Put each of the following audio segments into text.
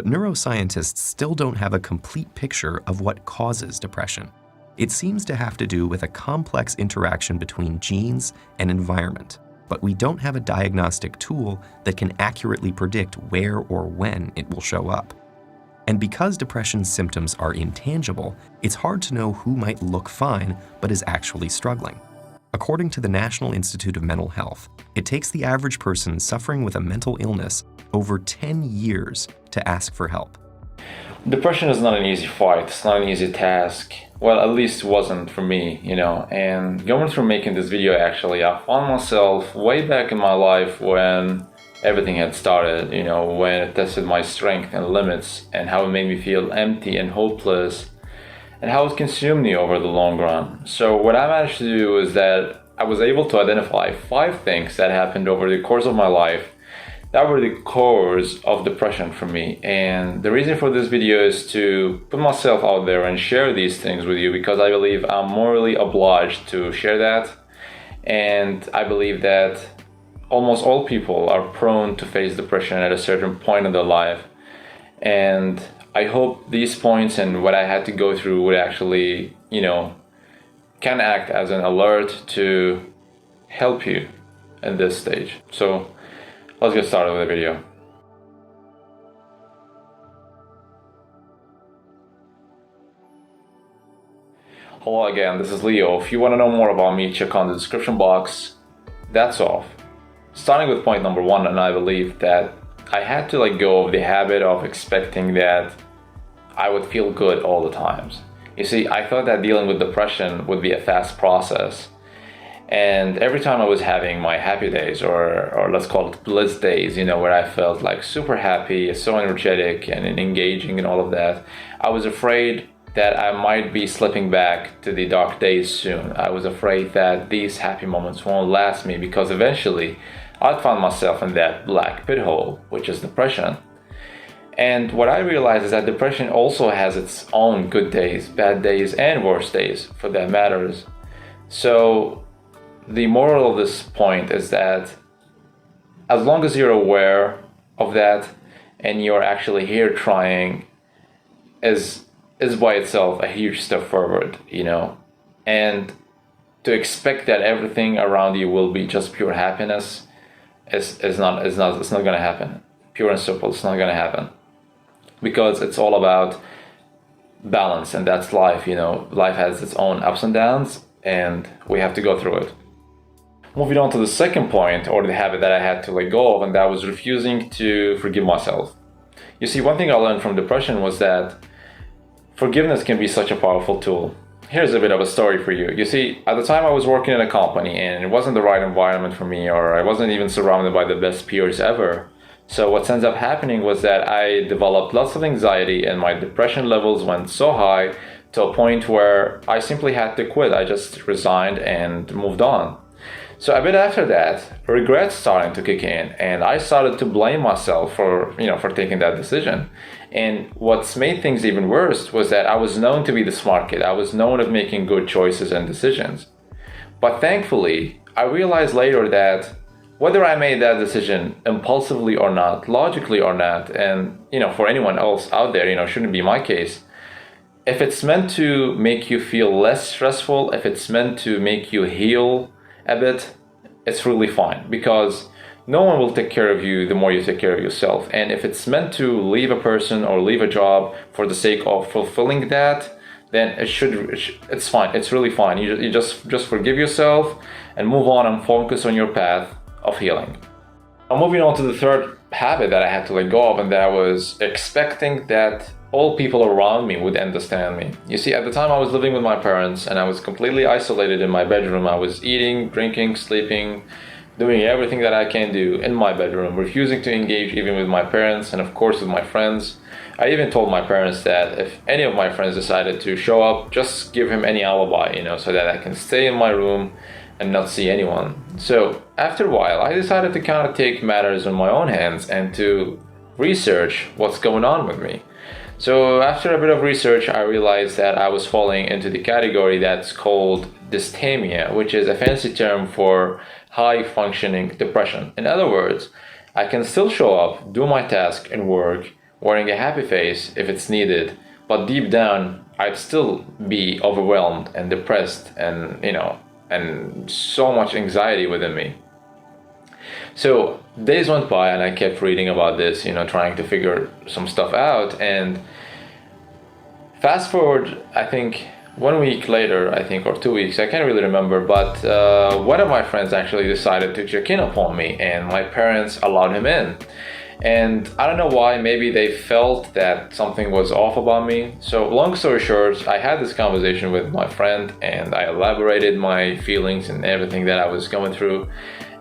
But neuroscientists still don't have a complete picture of what causes depression. It seems to have to do with a complex interaction between genes and environment, but we don't have a diagnostic tool that can accurately predict where or when it will show up. And because depression's symptoms are intangible, it's hard to know who might look fine but is actually struggling. According to the National Institute of Mental Health, it takes the average person suffering with a mental illness over 10 years to ask for help. Depression is not an easy fight, it's not an easy task. Well, at least it wasn't for me, and going through making this video actually, I found myself way back in my life when everything had started, when it tested my strength and limits and how it made me feel empty and hopeless and how it consumed me over the long run. So what I managed to do is that I was able to identify 5 things that happened over the course of my life that were the cause of depression for me. And the reason for this video is to put myself out there and share these things with you because I believe I'm morally obliged to share that. And I believe that almost all people are prone to face depression at a certain point in their life. And I hope these points and what I had to go through would actually, can act as an alert to help you in this stage. So let's get started with the video. Hello again, this is Leo. If you want to know more about me, check on the description box. That's all. Starting with point number 1, and I believe that I had to let go of the habit of expecting that I would feel good all the times. You see, I thought that dealing with depression would be a fast process. And every time I was having my happy days, or let's call it bliss days, where I felt like super happy, so energetic and engaging and all of that, I was afraid that I might be slipping back to the dark days soon. I was afraid that these happy moments won't last me because eventually I'd find myself in that black pit hole, which is depression. And what I realized is that depression also has its own good days, bad days, and worse days, for that matters. So the moral of this point is that as long as you're aware of that and you're actually here trying is by itself a huge step forward, and to expect that everything around you will be just pure happiness it's not going to happen. Pure and simple, it's not going to happen, because it's all about balance, and that's life. Life has its own ups and downs, and we have to go through it. Moving on to the second point, or the habit that I had to let go of, and that was refusing to forgive myself. You see, one thing I learned from depression was that forgiveness can be such a powerful tool. Here's a bit of a story for you. You see, at the time I was working in a company and it wasn't the right environment for me, or I wasn't even surrounded by the best peers ever. So what ends up happening was that I developed lots of anxiety and my depression levels went so high to a point where I simply had to quit. I just resigned and moved on. So a bit after that, regret started to kick in, and I started to blame myself for taking that decision. And what's made things even worse was that I was known to be the smart kid. I was known of making good choices and decisions. But thankfully, I realized later that whether I made that decision impulsively or not, logically or not, and for anyone else out there, shouldn't be my case. If it's meant to make you feel less stressful, if it's meant to make you heal a bit, it's really fine, because no one will take care of you the more you take care of yourself. And if it's meant to leave a person or leave a job for the sake of fulfilling that, then it's fine. It's really fine. You just forgive yourself and move on and focus on your path of healing. Now, moving on to the third habit that I had to let go of, and that was expecting that all people around me would understand me. You see, at the time I was living with my parents and I was completely isolated in my bedroom. I was eating, drinking, sleeping, doing everything that I can do in my bedroom, refusing to engage even with my parents and of course with my friends. I even told my parents that if any of my friends decided to show up, just give him any alibi, so that I can stay in my room and not see anyone. So after a while, I decided to kind of take matters in my own hands and to research what's going on with me. So after a bit of research, I realized that I was falling into the category that's called dysthymia, which is a fancy term for high functioning depression. In other words, I can still show up, do my task and work wearing a happy face if it's needed, but deep down I'd still be overwhelmed and depressed and and so much anxiety within me. So days went by and I kept reading about this, trying to figure some stuff out. And fast forward, I think 1 week later, or 2 weeks, I can't really remember, but one of my friends actually decided to check in upon me, and my parents allowed him in. And I don't know why, maybe they felt that something was off about me. So long story short, I had this conversation with my friend and I elaborated my feelings and everything that I was going through.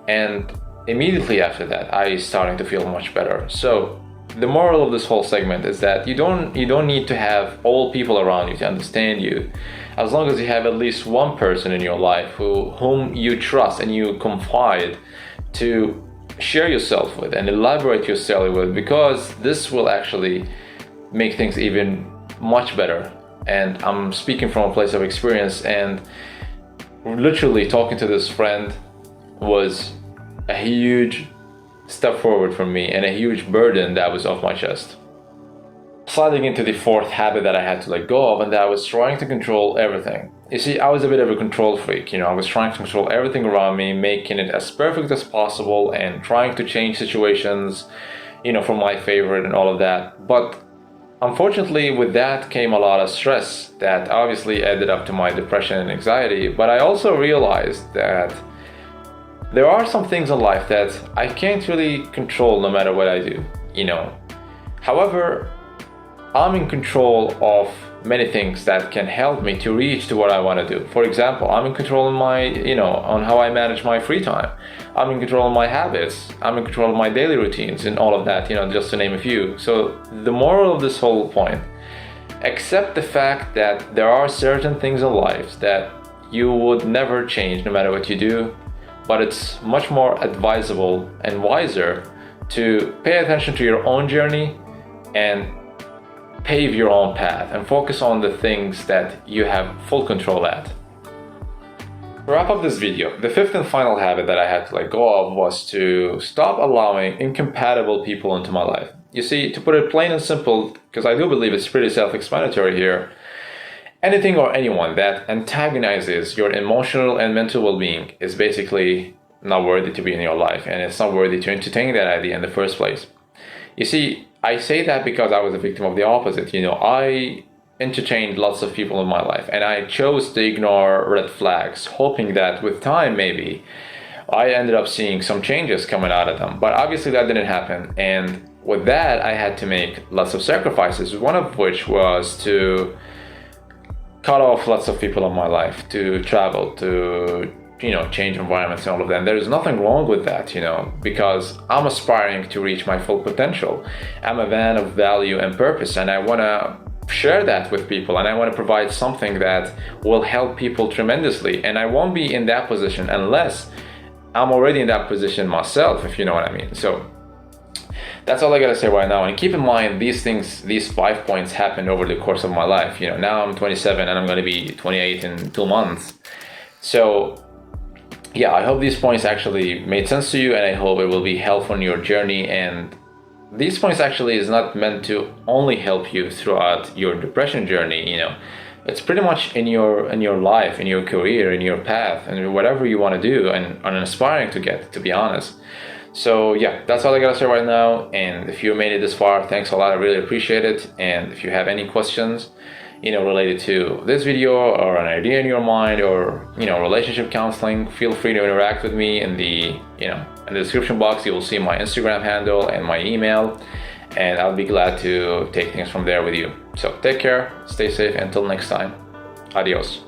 And immediately after that, I started to feel much better. So the moral of this whole segment is that you don't need to have all people around you to understand you. As long as you have at least one person in your life whom you trust and you confide to share yourself with and elaborate your story with, because this will actually make things even much better. And I'm speaking from a place of experience, and literally talking to this friend was a huge step forward for me and a huge burden that was off my chest. Sliding into the fourth habit that I had to let go of, and that was trying to control everything. You see, I was a bit of a control freak. I was trying to control everything around me, making it as perfect as possible and trying to change situations, for my favorite and all of that. But unfortunately, with that came a lot of stress that obviously added up to my depression and anxiety. But I also realized that there are some things in life that I can't really control no matter what I do, However, I'm in control of many things that can help me to reach to what I want to do. For example, I'm in control of my, on how I manage my free time. I'm in control of my habits. I'm in control of my daily routines and all of that, just to name a few. So the moral of this whole point, accept the fact that there are certain things in life that you would never change no matter what you do, but it's much more advisable and wiser to pay attention to your own journey and pave your own path and focus on the things that you have full control at. To wrap up this video, the fifth and final habit that I had to let go of was to stop allowing incompatible people into my life. You see, to put it plain and simple, because I do believe it's pretty self-explanatory here, anything or anyone that antagonizes your emotional and mental well-being is basically not worthy to be in your life, and it's not worthy to entertain that idea in the first place. You see, I say that because I was a victim of the opposite. I entertained lots of people in my life, and I chose to ignore red flags, hoping that with time, maybe, I ended up seeing some changes coming out of them. But obviously that didn't happen, and with that, I had to make lots of sacrifices, one of which was to cut off lots of people in my life, to travel, to change environments and all of that. And there's nothing wrong with that, because I'm aspiring to reach my full potential. I'm a man of value and purpose, and I want to share that with people, and I want to provide something that will help people tremendously. And I won't be in that position unless I'm already in that position myself, if you know what I mean. So that's all I gotta say right now. And keep in mind, these 5 points happened over the course of my life. Now I'm 27 and I'm gonna be 28 in 2 months. So yeah, I hope these points actually made sense to you, and I hope it will be helpful in your journey. And these points actually is not meant to only help you throughout your depression journey. It's pretty much in your life, in your career, in your path, and whatever you want to do and aspiring to get, to be honest. So yeah, that's all I gotta say right now. And if you made it this far, thanks a lot. I really appreciate it. And if you have any questions, related to this video or an idea in your mind, or relationship counseling, feel free to interact with me in the description box. You will see my Instagram handle and my email, and I'll be glad to take things from there with you. So take care, stay safe, until next time. Adios.